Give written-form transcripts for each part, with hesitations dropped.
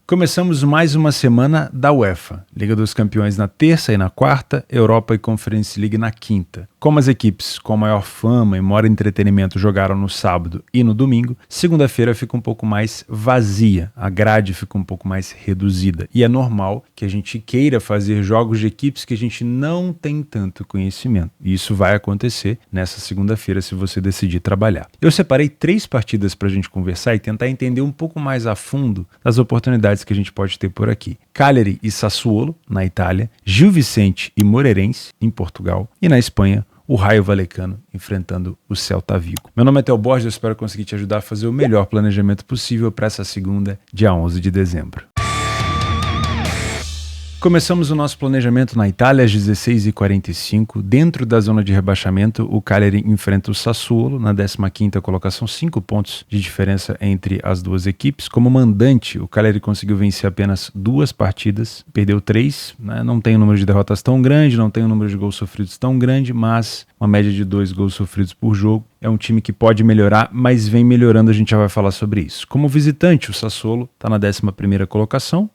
Começamos mais uma semana da UEFA, Liga dos Campeões na terça e na quarta, Europa e Conference League na quinta. Como as equipes com maior fama e maior entretenimento jogaram no sábado e no domingo, segunda-feira fica um pouco mais vazia, a grade fica um pouco mais reduzida. E é normal que a gente queira fazer jogos de equipes que a gente não tem tanto conhecimento. E isso vai acontecer nessa segunda-feira se você decidir trabalhar. Eu separei 3 partidas para a gente conversar e tentar entender um pouco mais a fundo as oportunidades que a gente pode ter por aqui. Cagliari e Sassuolo, na Itália, Gil Vicente e Moreirense, em Portugal, e na Espanha, o Raio Vallecano enfrentando o Celta Vigo. Meu nome é Theo Borges, eu espero conseguir te ajudar a fazer o melhor planejamento possível para essa segunda, dia 11 de dezembro. Começamos o nosso planejamento na Itália às 16h45. Dentro da zona de rebaixamento, o Cagliari enfrenta o Sassuolo na 15ª colocação, 5 pontos de diferença entre as duas equipes. Como mandante, o Cagliari conseguiu vencer apenas 2 partidas, perdeu 3, né? Não tem um número de derrotas tão grande, não tem um número de gols sofridos tão grande, mas uma média de 2 gols sofridos por jogo. É um time que pode melhorar, mas vem melhorando, a gente já vai falar sobre isso. Como visitante, o Sassuolo está na 11ª colocação,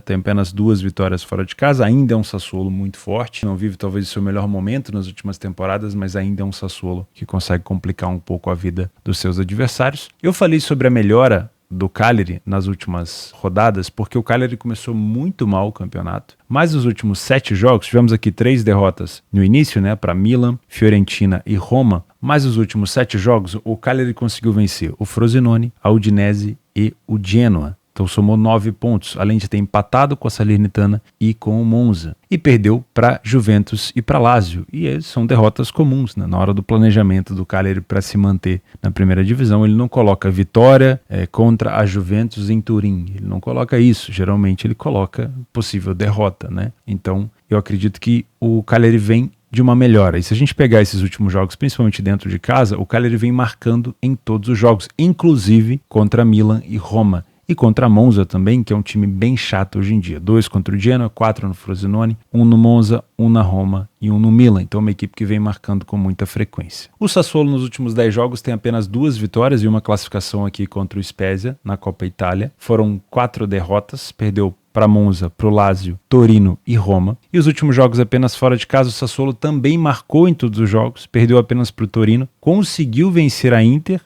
tem apenas 2 vitórias fora de casa, ainda é um Sassuolo muito forte, não vive talvez o seu melhor momento nas últimas temporadas, mas ainda é um Sassuolo que consegue complicar um pouco a vida dos seus adversários. Eu falei sobre a melhora do Cagliari nas últimas rodadas, porque o Cagliari começou muito mal o campeonato, mas nos últimos 7 jogos, tivemos aqui 3 derrotas no início, para Milan, Fiorentina e Roma, mas nos últimos 7 jogos o Cagliari conseguiu vencer o Frosinone, a Udinese e o Genoa. Então somou 9 pontos, além de ter empatado com a Salernitana e com o Monza. E perdeu para Juventus e para Lazio. E são derrotas comuns, Na hora do planejamento do Cagliari para se manter na primeira divisão, ele não coloca vitória contra a Juventus em Turim. Ele não coloca isso. Geralmente ele coloca possível derrota, Então eu acredito que o Cagliari vem de uma melhora. E se a gente pegar esses últimos jogos, principalmente dentro de casa, o Cagliari vem marcando em todos os jogos, inclusive contra Milan e Roma. E contra a Monza também, que é um time bem chato hoje em dia. 2 contra o Genoa, 4 no Frosinone, 1 no Monza, 1 na Roma e 1 no Milan. Então é uma equipe que vem marcando com muita frequência. O Sassuolo nos últimos 10 jogos tem apenas 2 vitórias e uma classificação aqui contra o Spezia na Copa Itália. Foram 4 derrotas, perdeu para Monza, para o Lazio, Torino e Roma. E os últimos jogos apenas fora de casa, o Sassuolo também marcou em todos os jogos, perdeu apenas para o Torino, conseguiu vencer a Inter,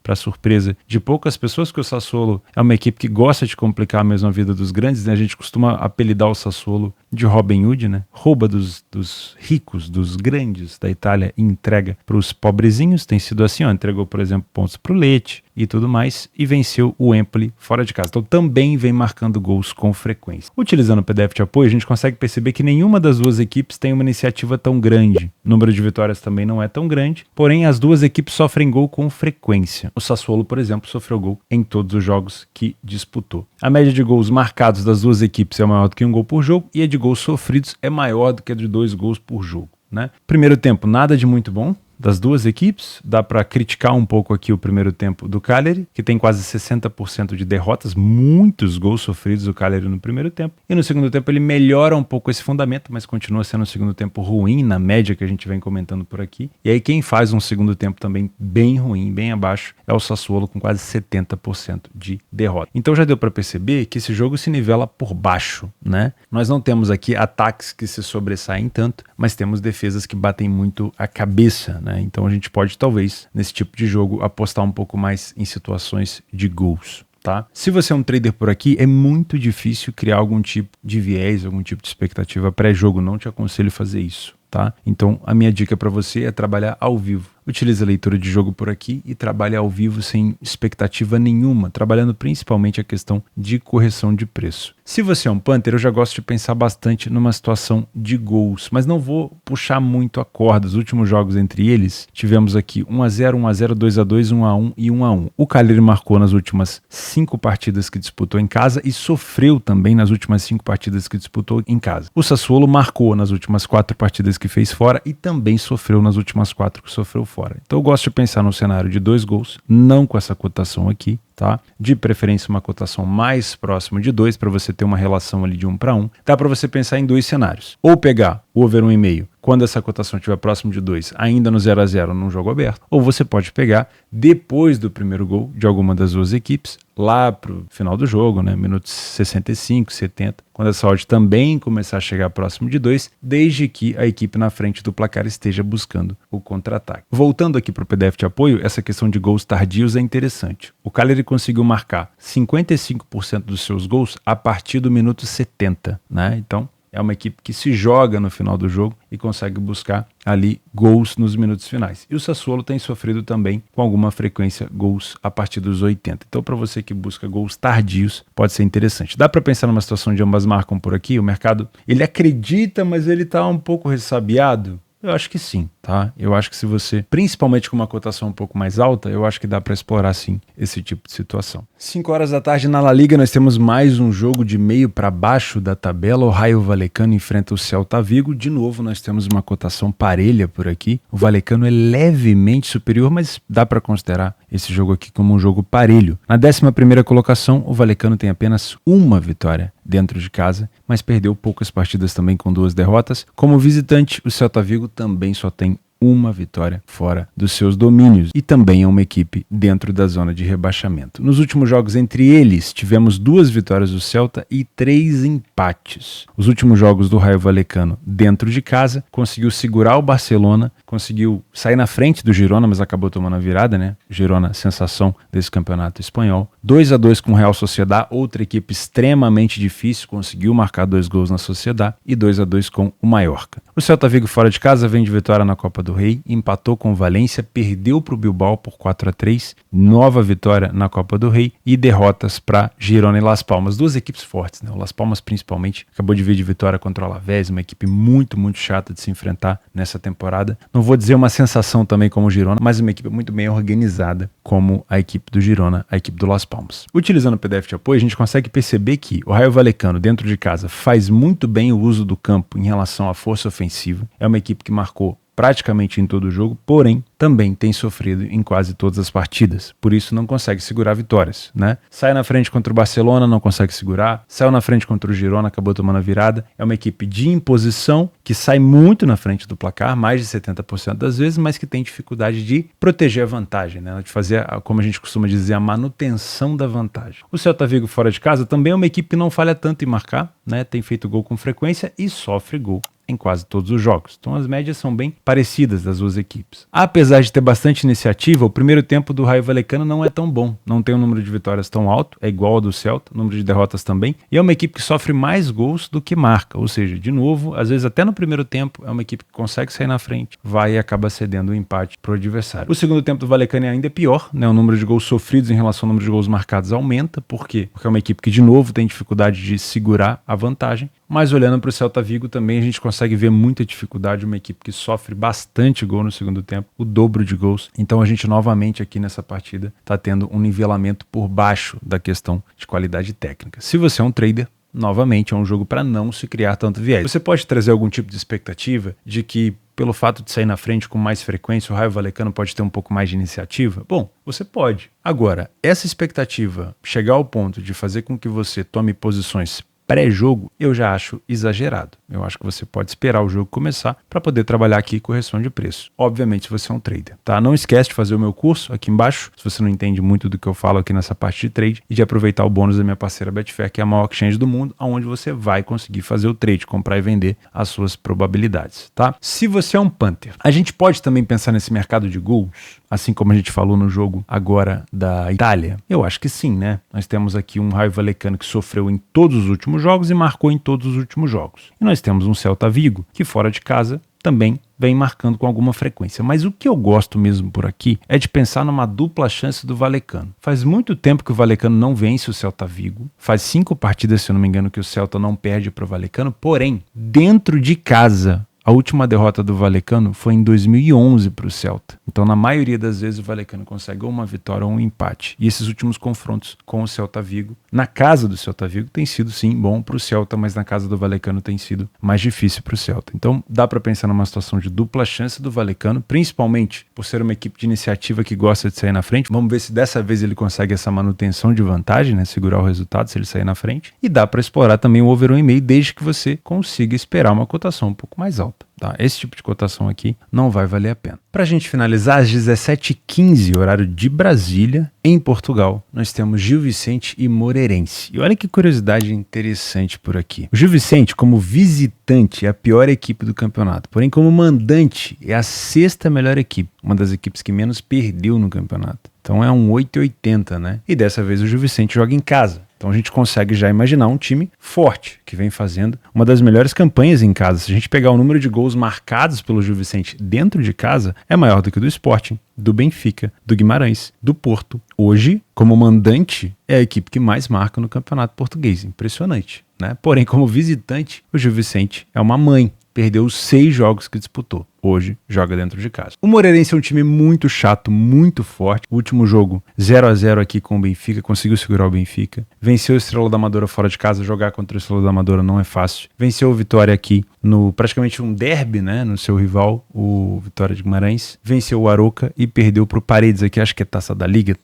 para surpresa de poucas pessoas, que o Sassuolo é uma equipe que gosta de complicar mesmo a vida dos grandes, A gente costuma apelidar o Sassuolo de Robin Hood, Rouba dos ricos, dos grandes da Itália e entrega para os pobrezinhos. Tem sido assim, entregou, por exemplo, pontos para o Lecce e tudo mais, e venceu o Empoli fora de casa. Então também vem marcando gols com frequência. Utilizando o PDF de apoio, a gente consegue perceber que nenhuma das duas equipes tem uma iniciativa tão grande. O número de vitórias também não é tão grande, porém as duas equipes sofrem gol com frequência. O Sassuolo, por exemplo, sofreu gol em todos os jogos que disputou. A média de gols marcados das duas equipes é maior do que 1 gol por jogo, e a de gols sofridos é maior do que a de 2 gols por jogo. Primeiro tempo, nada de muito bom das duas equipes. Dá para criticar um pouco aqui o primeiro tempo do Cagliari, que tem quase 60% de derrotas, muitos gols sofridos o Cagliari no primeiro tempo. E no segundo tempo ele melhora um pouco esse fundamento, mas continua sendo um segundo tempo ruim, na média que a gente vem comentando por aqui. E aí quem faz um segundo tempo também bem ruim, bem abaixo, é o Sassuolo, com quase 70% de derrota. Então já deu para perceber que esse jogo se nivela por baixo, Nós não temos aqui ataques que se sobressaem tanto, mas temos defesas que batem muito a cabeça, Então a gente pode, talvez, nesse tipo de jogo, apostar um pouco mais em situações de gols. Se você é um trader por aqui, é muito difícil criar algum tipo de viés, algum tipo de expectativa pré-jogo. Não te aconselho a fazer isso. Então a minha dica para você é trabalhar ao vivo. Utilize a leitura de jogo por aqui e trabalhe ao vivo sem expectativa nenhuma, trabalhando principalmente a questão de correção de preço. Se você é um punter, eu já gosto de pensar bastante numa situação de gols, mas não vou puxar muito a corda. Os últimos jogos entre eles, tivemos aqui 1-0, 1-0, 2-2, 1-1 e 1-1. O Cagliari marcou nas últimas 5 partidas que disputou em casa e sofreu também nas últimas 5 partidas que disputou em casa. O Sassuolo marcou nas últimas 4 partidas que fez fora e também sofreu nas últimas 4 que sofreu fora. Então eu gosto de pensar no cenário de 2 gols, não com essa cotação aqui, De preferência uma cotação mais próxima de 2, para você ter uma relação ali de 1-1. Dá para você pensar em 2 cenários. Ou pegar o over 1,5 quando essa cotação estiver próximo de 2, ainda no 0-0 num jogo aberto. Ou você pode pegar depois do primeiro gol de alguma das duas equipes, lá pro final do jogo, né? Minutos 65, 70, quando essa odd também começar a chegar próximo de 2, desde que a equipe na frente do placar esteja buscando o contra-ataque. Voltando aqui para o PDF de apoio, essa questão de gols tardios é interessante. O Cagliari conseguiu marcar 55% dos seus gols a partir do minuto 70, né? Então, é uma equipe que se joga no final do jogo e consegue buscar ali gols nos minutos finais. E o Sassuolo tem sofrido também com alguma frequência gols a partir dos 80. Então, para você que busca gols tardios, pode ser interessante. Dá para pensar numa situação de ambas marcam por aqui? O mercado, ele acredita, mas ele está um pouco ressabiado? Eu acho que sim, tá? Eu acho que se você, principalmente com uma cotação um pouco mais alta, eu acho que dá para explorar sim esse tipo de situação. 5 horas da tarde na La Liga nós temos mais um jogo de meio para baixo da tabela. O Rayo Vallecano enfrenta o Celta Vigo. De novo nós temos uma cotação parelha por aqui. O Vallecano é levemente superior, mas dá para considerar esse jogo aqui como um jogo parelho. Na 11ª colocação, o Vallecano tem apenas uma vitória dentro de casa, mas perdeu poucas partidas também com 2 derrotas. Como visitante, o Celta Vigo também só tem uma vitória fora dos seus domínios e também é uma equipe dentro da zona de rebaixamento. Nos últimos jogos entre eles, tivemos 2 vitórias do Celta e 3 empates. Os últimos jogos do Rayo Vallecano dentro de casa, conseguiu segurar o Barcelona, conseguiu sair na frente do Girona, mas acabou tomando a virada, né? Girona, sensação desse campeonato espanhol. 2-2 com o Real Sociedad, outra equipe extremamente difícil, conseguiu marcar 2 gols na Sociedad e 2-2 com o Mallorca. O Celta Vigo fora de casa vem de vitória na Copa do Rei, empatou com o Valência, perdeu para o Bilbao por 4-3, nova vitória na Copa do Rei e derrotas para Girona e Las Palmas. 2 equipes fortes, né? O Las Palmas principalmente acabou de vir de vitória contra o Alavés, uma equipe muito chata de se enfrentar nessa temporada. Não vou dizer uma sensação também como o Girona, mas uma equipe muito bem organizada como a equipe do Girona, a equipe do Las Palmas. Utilizando o PDF de apoio, a gente consegue perceber que o Rayo Vallecano dentro de casa faz muito bem o uso do campo em relação à força ofensiva. É uma equipe que marcou praticamente em todo o jogo, porém também tem sofrido em quase todas as partidas, por isso não consegue segurar vitórias, né? Sai na frente contra o Barcelona, não consegue segurar, saiu na frente contra o Girona, acabou tomando a virada. É uma equipe de imposição que sai muito na frente do placar, mais de 70% das vezes, mas que tem dificuldade de proteger a vantagem, né? De fazer, como a gente costuma dizer, a manutenção da vantagem. O Celta Vigo fora de casa também é uma equipe que não falha tanto em marcar, né? Tem feito gol com frequência e sofre gol em quase todos os jogos. Então as médias são bem parecidas das duas equipes. Apesar de ter bastante iniciativa, o primeiro tempo do Rayo Vallecano não é tão bom. Não tem um número de vitórias tão alto, é igual ao do Celta, número de derrotas também. E é uma equipe que sofre mais gols do que marca. Ou seja, de novo, às vezes até no primeiro tempo, é uma equipe que consegue sair na frente, vai e acaba cedendo o empate para o adversário. O segundo tempo do Vallecano é ainda pior, né? O número de gols sofridos em relação ao número de gols marcados aumenta. Por quê? Porque é uma equipe que, de novo, tem dificuldade de segurar a vantagem. Mas olhando para o Celta Vigo também a gente consegue ver muita dificuldade, uma equipe que sofre bastante gol no segundo tempo, o dobro de gols. Então a gente novamente aqui nessa partida está tendo um nivelamento por baixo da questão de qualidade técnica. Se você é um trader, novamente é um jogo para não se criar tanto viés. Você pode trazer algum tipo de expectativa de que pelo fato de sair na frente com mais frequência, o Rayo Vallecano pode ter um pouco mais de iniciativa? Bom, você pode. Agora, essa expectativa chegar ao ponto de fazer com que você tome posições pré-jogo, eu já acho exagerado. Eu acho que você pode esperar o jogo começar para poder trabalhar aqui correção de preço. Obviamente, se você é um trader, tá? Não esquece de fazer o meu curso aqui embaixo, se você não entende muito do que eu falo aqui nessa parte de trade, e de aproveitar o bônus da minha parceira Betfair, que é a maior exchange do mundo, onde você vai conseguir fazer o trade, comprar e vender as suas probabilidades, tá? Se você é um punter, a gente pode também pensar nesse mercado de gols, assim como a gente falou no jogo agora da Itália? Eu acho que sim, né? Nós temos aqui um Rayo Vallecano que sofreu em todos os últimos jogos e marcou em todos os últimos jogos. E nós temos um Celta Vigo que fora de casa também vem marcando com alguma frequência. Mas o que eu gosto mesmo por aqui é de pensar numa dupla chance do Vallecano. Faz muito tempo que o Vallecano não vence o Celta Vigo. Faz 5 partidas, se eu não me engano, que o Celta não perde para o Vallecano. Porém, dentro de casa, a última derrota do Vallecano foi em 2011 para o Celta. Então, na maioria das vezes, o Vallecano consegue ou uma vitória ou um empate. E esses últimos confrontos com o Celta Vigo, na casa do Celta Vigo, tem sido, sim, bom para o Celta, mas na casa do Vallecano tem sido mais difícil para o Celta. Então, dá para pensar numa situação de dupla chance do Vallecano, principalmente por ser uma equipe de iniciativa que gosta de sair na frente. Vamos ver se dessa vez ele consegue essa manutenção de vantagem, né? Segurar o resultado se ele sair na frente. E dá para explorar também o over 1,5, desde que você consiga esperar uma cotação um pouco mais alta. derrota. Tá? Esse tipo de cotação aqui não vai valer a pena. Para a gente finalizar, às 17h15, horário de Brasília, em Portugal, nós temos Gil Vicente e Moreirense. E olha que curiosidade interessante por aqui. O Gil Vicente, como visitante, é a pior equipe do campeonato. Porém, como mandante, é a sexta melhor equipe. Uma das equipes que menos perdeu no campeonato. Então é um 8,80, né? E dessa vez o Gil Vicente joga em casa. Então a gente consegue já imaginar um time forte, que vem fazendo uma das melhores campanhas em casa. Se a gente pegar o número de gols marcados pelo Gil Vicente dentro de casa, é maior do que o do Sporting, do Benfica, do Guimarães, do Porto. Hoje, como mandante, é a equipe que mais marca no campeonato português. Impressionante, né? Porém, como visitante, o Gil Vicente é uma mãe. Perdeu os 6 jogos que disputou. Hoje joga dentro de casa. O Moreirense é um time muito chato, muito forte. O último jogo 0-0 aqui com o Benfica, conseguiu segurar o Benfica. Venceu o Estrela da Amadora fora de casa. Jogar contra o Estrela da Amadora não é fácil. Venceu o Vitória aqui no praticamente um derby, né, no seu rival, o Vitória de Guimarães. Venceu o Arouca e perdeu para o Paredes aqui. Acho que é taça da Liga,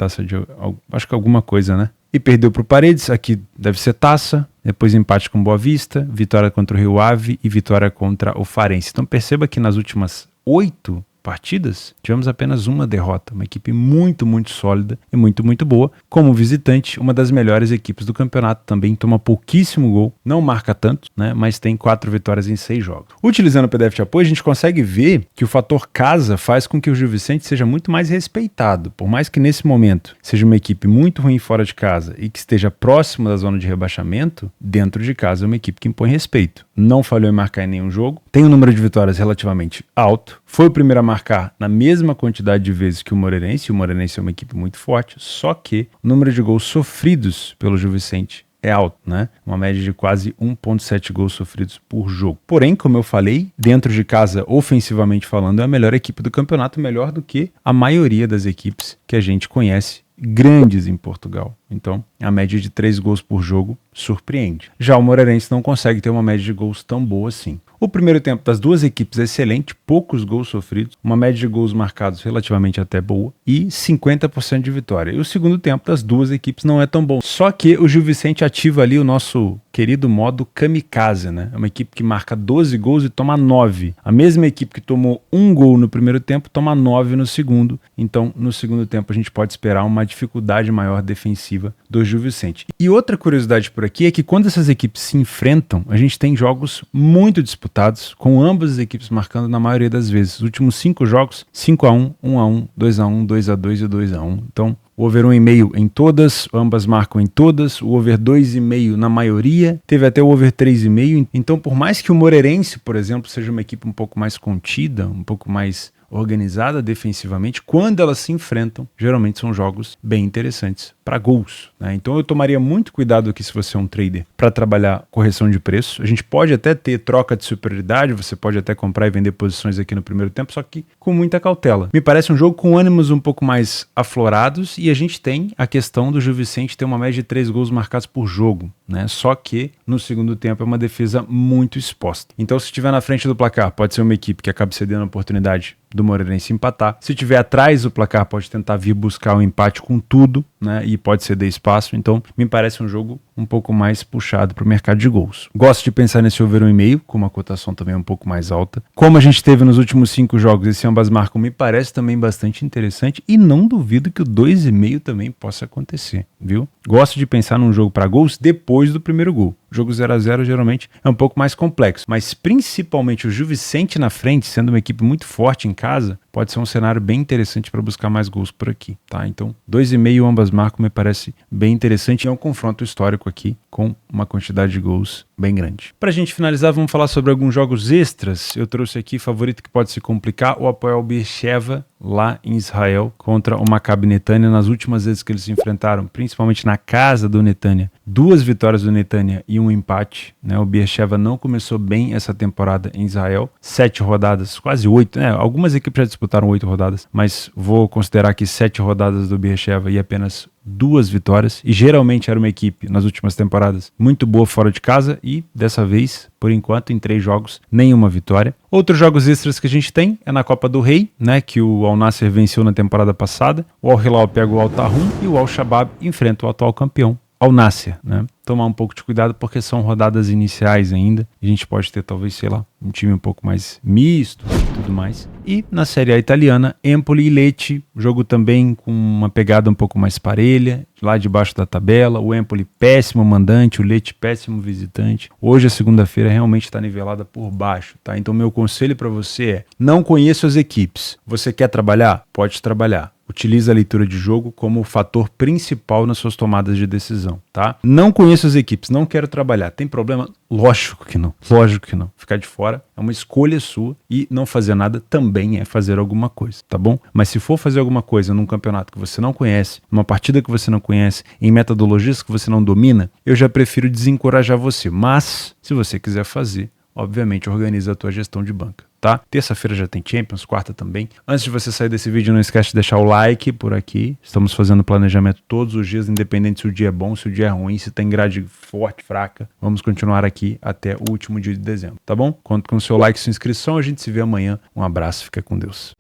acho que alguma coisa, né? E perdeu para o Paredes, aqui deve ser taça, depois empate com Boa Vista, vitória contra o Rio Ave e vitória contra o Farense. Então perceba que nas últimas 8 partidas, tivemos apenas uma derrota, uma equipe muito, muito sólida e muito, muito boa. Como visitante, uma das melhores equipes do campeonato, também toma pouquíssimo gol, não marca tanto, né, mas tem 4 vitórias em 6 jogos. Utilizando o PDF de apoio, a gente consegue ver que o fator casa faz com que o Gil Vicente seja muito mais respeitado, por mais que nesse momento seja uma equipe muito ruim fora de casa e que esteja próximo da zona de rebaixamento, dentro de casa é uma equipe que impõe respeito. Não falhou em marcar em nenhum jogo, tem um número de vitórias relativamente alto, foi o primeiro a marcar na mesma quantidade de vezes que o Moreirense é uma equipe muito forte, só que o número de gols sofridos pelo Gil Vicente é alto, né? Uma média de quase 1,7 gols sofridos por jogo. Porém, como eu falei, dentro de casa, ofensivamente falando, é a melhor equipe do campeonato, melhor do que a maioria das equipes que a gente conhece, grandes em Portugal. Então, a média de 3 gols por jogo surpreende. Já o Moreirense não consegue ter uma média de gols tão boa assim. O primeiro tempo das duas equipes é excelente, poucos gols sofridos, uma média de gols marcados relativamente até boa e 50% de vitória. E o segundo tempo das duas equipes não é tão bom. Só que o Gil Vicente ativa ali o nosso querido modo kamikaze, né? É uma equipe que marca 12 gols e toma 9. A mesma equipe que tomou 1 gol no primeiro tempo toma 9 no segundo. Então, no segundo tempo, a gente pode esperar uma dificuldade maior defensiva do Gil Vicente. E outra curiosidade por aqui é que quando essas equipes se enfrentam, a gente tem jogos muito disputados, com ambas as equipes marcando na maioria das vezes. Os últimos 5 jogos, 5-1, 1-1, 2-1, 2-2 e 2-1. Então, o over 1,5 em todas, ambas marcam em todas, o over 2,5 na maioria, teve até o over 3,5. Então, por mais que o Moreirense, por exemplo, seja uma equipe um pouco mais contida, um pouco mais organizada defensivamente, quando elas se enfrentam, geralmente são jogos bem interessantes para gols, né? Então eu tomaria muito cuidado aqui se você é um trader para trabalhar correção de preço. A gente pode até ter troca de superioridade, você pode até comprar e vender posições aqui no primeiro tempo, só que com muita cautela. Me parece um jogo com ânimos um pouco mais aflorados e a gente tem a questão do Gil Vicente ter uma média de 3 gols marcados por jogo, né? Só que no segundo tempo é uma defesa muito exposta. Então se estiver na frente do placar, pode ser uma equipe que acabe cedendo a oportunidade do Moreirense empatar. Se estiver atrás do placar, pode tentar vir buscar o empate com tudo, né? E pode ceder espaço. Então, me parece um jogo um pouco mais puxado para o mercado de gols. Gosto de pensar nesse over 1,5, com uma cotação também um pouco mais alta. Como a gente teve nos últimos 5 jogos, esse ambas marcam me parece também bastante interessante e não duvido que o 2,5 também possa acontecer, viu? Gosto de pensar num jogo para gols depois do primeiro gol. O jogo 0-0 geralmente é um pouco mais complexo, mas principalmente o Gil Vicente na frente, sendo uma equipe muito forte em casa, pode ser um cenário bem interessante para buscar mais gols por aqui, tá? Então, 2,5 ambas marcam me parece bem interessante e é um confronto histórico aqui com uma quantidade de gols bem grande. Para a gente finalizar, vamos falar sobre alguns jogos extras. Eu trouxe aqui favorito que pode se complicar, o Hapoel Beersheva lá em Israel contra o Maccabi Netanya nas últimas vezes que eles se enfrentaram, principalmente na casa do Netanya. 2 vitórias do Netanya e um empate, né? O Beersheva não começou bem essa temporada em Israel. 7 rodadas, quase 8, né? Algumas equipes já disputaram 8 rodadas, mas vou considerar que 7 rodadas do Beersheva e apenas 2 vitórias, e geralmente era uma equipe nas últimas temporadas muito boa fora de casa e dessa vez, por enquanto, em 3 jogos, nenhuma vitória. Outros jogos extras que a gente tem é na Copa do Rei, né, que o Al Nassr venceu na temporada passada, o Al Hilal pega o Al Tahun e o Al Shabab enfrenta o atual campeão, Al Nassr, né? tomar um pouco de cuidado porque são rodadas iniciais ainda. A gente pode ter talvez, sei lá, um time um pouco mais misto e tudo mais. E na Série A italiana, Empoli e Lecce, jogo também com uma pegada um pouco mais parelha, lá debaixo da tabela. O Empoli péssimo mandante, o Lecce péssimo visitante. Hoje a segunda-feira realmente está nivelada por baixo, tá? Então meu conselho para você é: não conheça as equipes. Você quer trabalhar? Pode trabalhar. Utilize a leitura de jogo como o fator principal nas suas tomadas de decisão, tá? Não conheço as equipes, não quero trabalhar. Tem problema? Lógico que não. Lógico que não. Ficar de fora é uma escolha sua e não fazer nada também é fazer alguma coisa, tá bom? Mas se for fazer alguma coisa num campeonato que você não conhece, numa partida que você não conhece, em metodologias que você não domina, eu já prefiro desencorajar você. Mas, se você quiser fazer, obviamente organiza a tua gestão de banca, tá? Terça-feira já tem Champions, quarta também. Antes de você sair desse vídeo, não esquece de deixar o like por aqui. Estamos fazendo planejamento todos os dias, independente se o dia é bom, se o dia é ruim, se tem grade forte, fraca. Vamos continuar aqui até o último dia de dezembro, tá bom? Conto com o seu like e sua inscrição. A gente se vê amanhã. Um abraço, fica com Deus.